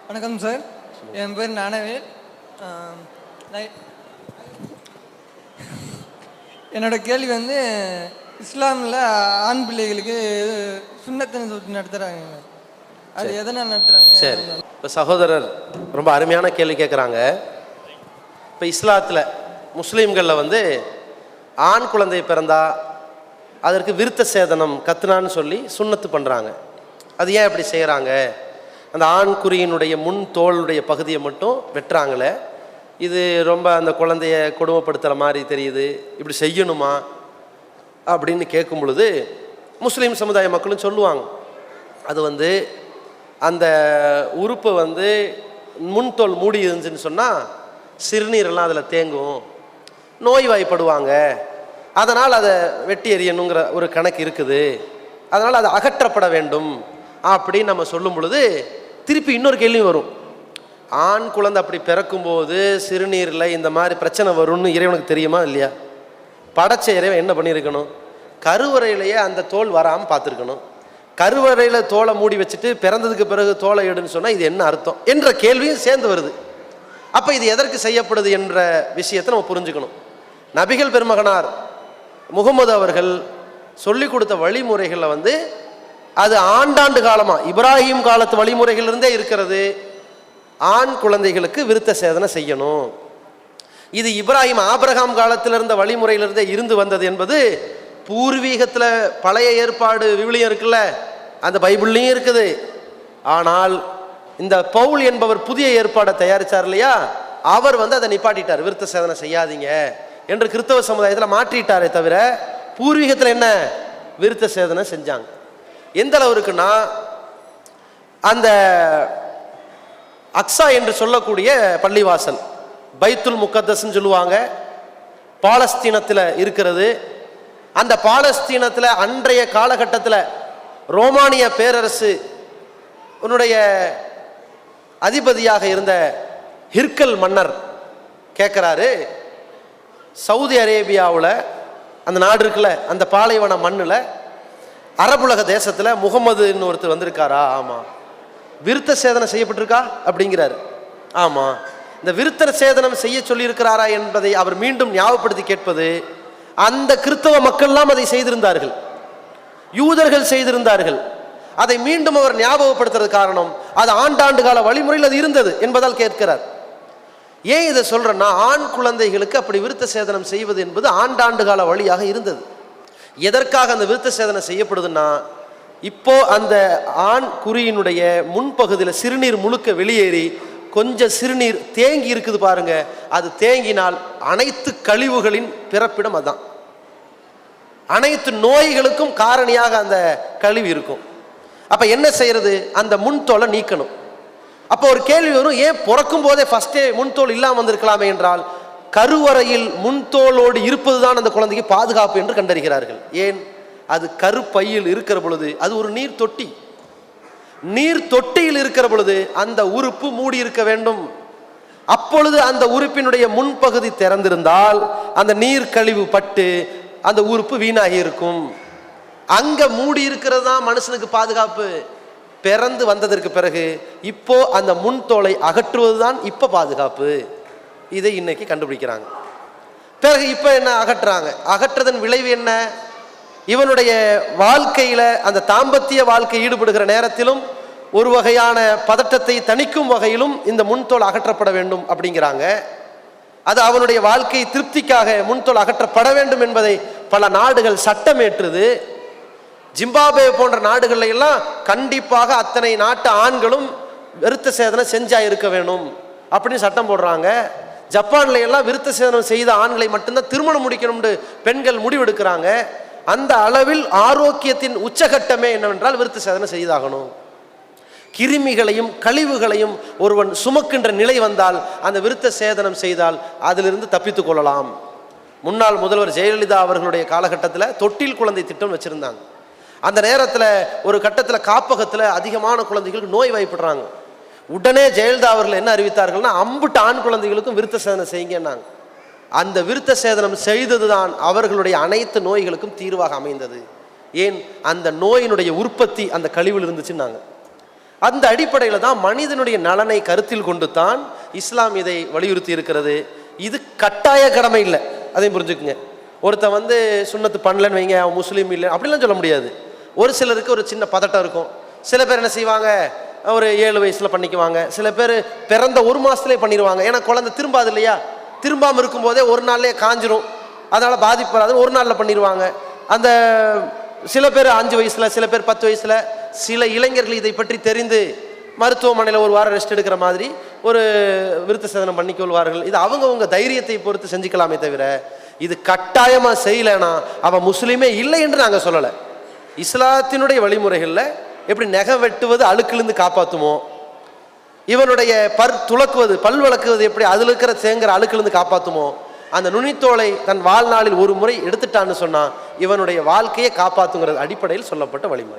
வணக்கம் சார், என் பேர் ஞானவேல். என்னோட கேள்வி வந்து, இஸ்லாமில் ஆண் பிள்ளைகளுக்கு சுன்னத்து நடத்துகிறாங்க, அது எதனால் நடத்துகிறாங்க? சரி, இப்போ சகோதரர் ரொம்ப அருமையான கேள்வி கேட்குறாங்க. இப்போ இஸ்லாத்தில் முஸ்லீம்களில் வந்து ஆண் குழந்தை பிறந்தா அதற்கு விருத்த சேதனம் கத்துனான்னு சொல்லி சுன்னத்து பண்ணுறாங்க. அது ஏன் அப்படி செய்கிறாங்க? அந்த ஆண் குறியினுடைய முன் தோளுடைய பகுதியை மட்டும் வெட்டுறாங்களே, இது ரொம்ப அந்த குழந்தைய கொடுமைப்படுத்துகிற மாதிரி தெரியுது, இப்படி செய்யணுமா அப்படின்னு கேட்கும் பொழுது முஸ்லீம் சமுதாய மக்களும் சொல்லுவாங்க, அது வந்து அந்த உறுப்பை வந்து முன்தோல் மூடி இருந்துச்சுன்னு சொன்னால் சிறுநீரெல்லாம் அதில் தேங்கும், நோய்வாய்ப்படுவாங்க, அதனால் அதை வெட்டி எறியணுங்கிற ஒரு கணக்கு இருக்குது, அதனால் அது அகற்றப்பட வேண்டும் அப்படின்னு நம்ம சொல்லும் பொழுது திருப்பி இன்னொரு கேள்வி வரும். ஆண் குழந்தை அப்படி பிறக்கும்போது சிறுநீரில் இந்த மாதிரி பிரச்சனை வரும்னு இறைவனுக்கு தெரியுமா இல்லையா? படைச்ச இறைவன் என்ன பண்ணியிருக்கணும்? கருவறையிலேயே அந்த தோல் வராமல் பார்த்துருக்கணும். கருவறையில் தோலை மூடி வச்சுட்டு பிறந்ததுக்கு பிறகு தோலை எடுன்னு சொன்னால் இது என்ன அர்த்தம் என்ற கேள்வியும் சேர்ந்து வருது. அப்போ இது எதற்கு செய்யப்படுது என்ற விஷயத்தை நம்ம புரிஞ்சுக்கணும். நபிகள் பெருமகனார் முகமது அவர்கள் சொல்லிக் கொடுத்த வழிமுறைகளில் வந்து அது ஆண்டாண்டு காலமாக இப்ராஹிம் காலத்து வழிமுறைகளிலிருந்தே இருக்கிறது. ஆண் குழந்தைகளுக்கு விருத்த சேதனை செய்யணும். இது இப்ராஹிம் ஆபிரகாம் காலத்தில் இருந்த வழிமுறையிலிருந்தே இருந்து வந்தது என்பது பூர்வீகத்தில் பழைய ஏற்பாடு விவிலியம் இருக்குல்ல, அந்த பைபிள்லையும் இருக்குது. ஆனால் இந்த பவுல் என்பவர் புதிய ஏற்பாடை தயாரித்தார் இல்லையா, அவர் வந்து அதை நிப்பாட்டிட்டார், விருத்த சேதனை செய்யாதீங்க என்று கிறிஸ்தவ சமுதாயத்தில் மாற்றிட்டாரே தவிர பூர்வீகத்தில் என்ன விருத்த சேதனை செஞ்சாங்க. எந்த அளவுக்குன்னா, அந்த அக்ஸா என்று சொல்லக்கூடிய பள்ளிவாசல் பைத்துல் முக்கத்தஸ்ன்னு சொல்லுவாங்க, பாலஸ்தீனத்தில் இருக்கிறது. அந்த பாலஸ்தீனத்தில் அன்றைய காலகட்டத்தில் ரோமானிய பேரரசு உன்னுடைய அதிபதியாக இருந்த ஹிர்கல் மன்னர் கேட்குறாரு, சவுதி அரேபியாவில் அந்த நாடு இருக்குல்ல, அந்த பாலைவன மண்ணில் அரபுலக தேசத்தில் முகமதுன்னு ஒருத்தர் வந்திருக்காரா? ஆமாம். விருத்த சேதனை செய்யப்பட்டிருக்கா அப்படிங்கிறாரு. ஆமாம். இந்த விருத்த சேதனம் செய்ய சொல்லியிருக்கிறாரா என்பதை அவர் மீண்டும் ஞாபகப்படுத்தி கேட்பது, அந்த கிறிஸ்தவ மக்கள்லாம் அதை செய்திருந்தார்கள், யூதர்கள் செய்திருந்தார்கள். அதை மீண்டும் அவர் ஞாபகப்படுத்துறது காரணம் அது ஆண்டாண்டு கால வழிமுறையில் அது இருந்தது என்பதால் கேட்கிறார். ஏன் இதை சொல்றேன்னா, ஆண் குழந்தைகளுக்கு அப்படி விருத்த சேதனம் செய்வது என்பது ஆண்டாண்டு கால வழியாக இருந்தது. எதற்காக அந்த விருத்த சேதனை செய்யப்படுதுன்னா, இப்போ அந்த ஆண் குறியினுடைய முன்பகுதியில் சிறுநீர் முழுக்க வெளியேறி கொஞ்சம் சிறுநீர் தேங்கி இருக்குது பாருங்க, அது தேங்கினால் அனைத்து கழிவுகளின் பிறப்பிடம் அதுதான், அனைத்து நோய்களுக்கும் காரணியாக அந்த கழிவு இருக்கும். அப்ப என்ன செய்யறது? அந்த முன்தோலை நீக்கணும். அப்போ ஒரு கேள்வி வரும், ஏன் பிறக்கும் போதே ஃபர்ஸ்டே முன்தோல் இல்லாமல் வந்திருக்கலாமே என்றால், கருவறையில் முன்தோலோடு இருப்பதுதான் அந்த குழந்தைக்கு பாதுகாப்பு என்று கண்டறிகிறார்கள். ஏன்? அது கருப்பையில் இருக்கிற பொழுது அது ஒரு நீர் தொட்டி, நீர் தொட்டியில் இருக்கிற பொழுது அந்த உறுப்பு மூடி இருக்க வேண்டும். அப்பொழுது அந்த உறுப்பினுடைய முன்பகுதி திறந்திருந்தால் அந்த நீர் கழிவு பட்டு அந்த உறுப்பு வீணாகி இருக்கும். அங்க மூடி இருக்கிறது தான் மனுஷனுக்கு பாதுகாப்பு. பிறந்து வந்ததற்கு பிறகு இப்போ அந்த முன்தோலை அகற்றுவதுதான் இப்ப பாதுகாப்பு. இதை இன்னைக்கு கண்டுபிடிக்கிறாங்க. பிறகு இப்ப என்ன அகற்றுறாங்க? அகற்றதன் விளைவு என்ன? இவனுடைய வாழ்க்கையில அந்த தாம்பத்திய வாழ்க்கை ஈடுபடுகிற நேரத்திலும் ஒரு வகையான பதட்டத்தை தணிக்கும் வகையிலும் இந்த முன்தோல் அகற்றப்பட வேண்டும் அப்படிங்கிறாங்க. அது அவனுடைய வாழ்க்கை திருப்திக்காக முன்தோல் அகற்றப்பட வேண்டும் என்பதை பல நாடுகள் சட்டமேற்றுது. ஜிம்பாப்வே போன்ற நாடுகள்ல எல்லாம் கண்டிப்பாக அத்தனை நாட்டு ஆண்களும் விருத்த சேதனை செஞ்சா இருக்க வேணும் அப்படின்னு சட்டம் போடுறாங்க. ஜப்பான்ல எல்லாம் விருத்த சேதனம் செய்த ஆண்களை மட்டும்தான் திருமணம் முடிக்கணும்னு பெண்கள் முடிவெடுக்கிறாங்க. அந்த அளவில் ஆரோக்கியத்தின் உச்சகட்டமே என்னவென்றால் விருத்த சேதனை செய்தாகணும். கிருமிகளையும் கழிவுகளையும் ஒருவன் சுமக்கின்ற நிலை வந்தால் அந்த விருத்த சேதனம் செய்தால் அதிலிருந்து தப்பித்துக் கொள்ளலாம். முன்னாள் முதல்வர் ஜெயலலிதா அவர்களுடைய காலகட்டத்தில் தொட்டில் குழந்தை திட்டம் வச்சிருந்தாங்க. அந்த நேரத்தில் ஒரு கட்டத்தில் காப்பகத்தில் அதிகமான குழந்தைகளுக்கு நோய் வாய்ப்படுறாங்க. உடனே ஜெயலலிதா அவர்கள் என்ன அறிவித்தார்கள்னா, அம்புட்டு ஆண் குழந்தைகளுக்கும் விருத்த சேதனம் செய்யுங்கன்னாங்க. அந்த விருத்த சேதனம் செய்ததுதான் அவர்களுடைய அனைத்து நோய்களுக்கும் தீர்வாக அமைந்தது. ஏன்? அந்த நோயினுடைய உற்பத்தி அந்த கழிவில் இருந்துச்சுன்னாங்க. அந்த அடிப்படையில் தான் மனிதனுடைய நலனை கருத்தில் கொண்டு தான் இஸ்லாம் இதை வலியுறுத்தி இருக்கிறது. இது கட்டாய கடமை இல்லை, அதையும் புரிஞ்சுக்குங்க. ஒருத்தன் வந்து சுன்னத்து பண்ணலன்னு வைங்க, அவன் முஸ்லீம் இல்லை அப்படிலாம் சொல்ல முடியாது. ஒரு சிலருக்கு ஒரு சின்ன பதட்டம் இருக்கும். சில பேர் என்ன செய்வாங்க, ஒரு 7 வயசில் பண்ணிக்குவாங்க. சில பேர் பிறந்த 1 மாதத்துலேயே பண்ணிடுவாங்க. ஏன்னா குழந்தை திரும்பாது இல்லையா, திரும்பாமல் இருக்கும்போதே ஒரு நாள்லேயே காஞ்சிரும், அதனால் பாதிப்பு வராதுன்னு ஒரு நாளில் பண்ணிடுவாங்க. அந்த சில பேர் 5 வயசில், சில பேர் 10 வயசில், சில இளைஞர்கள் இதை பற்றி தெரிந்து மருத்துவமனையில் ஒரு வாரம் ரெஸ்ட் எடுக்கிற மாதிரி ஒரு விருத்த சேதனம் பண்ணிக்கொள்வார்கள். இது அவங்கவுங்க தைரியத்தை பொறுத்து செஞ்சுக்கலாமே தவிர இது கட்டாயமாக செய்யலைன்னா அவன் முஸ்லீமே இல்லை என்று நாங்கள் சொல்லலை. இஸ்லாத்தினுடைய வழிமுறைகளில் எப்படி நகம் வெட்டுவது அழுக்கிலிருந்து காப்பாற்றுமோ, இவனுடைய துலக்குவது பல் வளக்குவது எப்படி அதில் இருக்கிற சேங்கிற அழுக்கிலிருந்து காப்பாற்றுமோ, அந்த நுனித்தோலை தன் வாழ்நாளில் ஒரு முறை எடுத்துட்டான்னு சொன்னா இவனுடைய வாழ்க்கையை காப்பாற்றுங்கிறது அடிப்படையில் சொல்லப்பட்ட வழிமுறை.